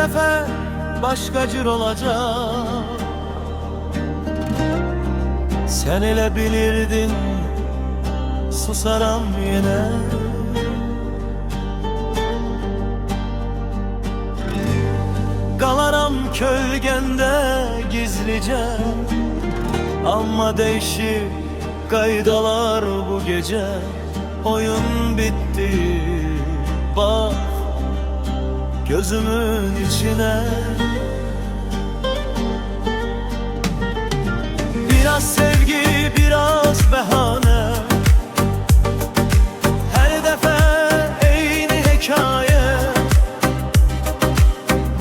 dəfə başqa cür olacaq. Sən elə bilirdin, susaram yenə. Qalaram kölgəndə gizlicə, amma dəyişib qaydalar bu gecə. Oyun bitti, bak gözümün içine. Biraz sevgi, biraz bahane, her defa eyni hikaye.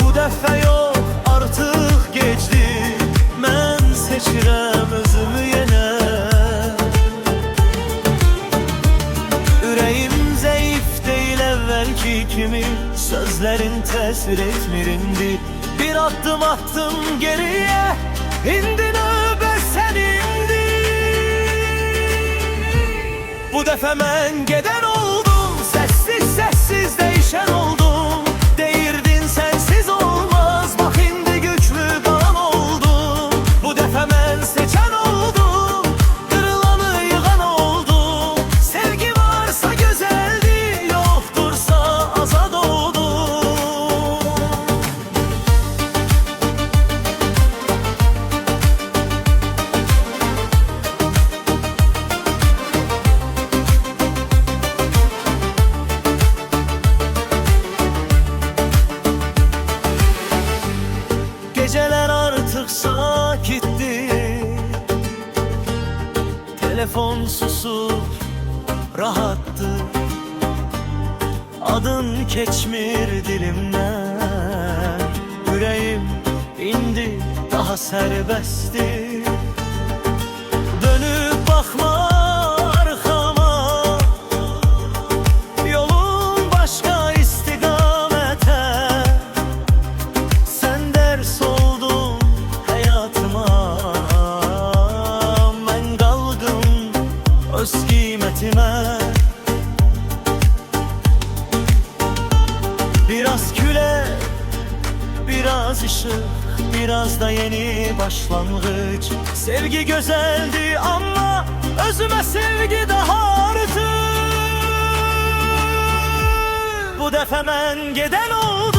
Bu defa yok, artık geçti, mən seçirəm özümü yenə. Ürəyim zəif deyil əvvəlki kimi, sözlərin təsir etmir indi. Bir addım attım geriye, indi növbə sənindi. Bu dəfə mən gedən oldum, səssiz səssiz dəyişən oldum. Deyirdin sənsiz olmaz, bax indi güclü qalan oldum. Bu dəfə mən seçən oldum, qırılanı yığan oldum. Sevgi varsa gözəldir, yoxdursa azad oldum. Geceler artık sakittir, telefon susur, rahattır. Adın keçmir dilimden, yüreğim indi daha sərbəstdir. Dönüp bakma arkama, yolum başka istikamete. Sen ders oldun hayatıma, mən qaldım öz qiymətimə. Biraz küle, biraz ışık, biraz da yeni başlangıç. Sevgi güzeldi ama özüme sevgi daha artık. Bu defa mən gedən oldum.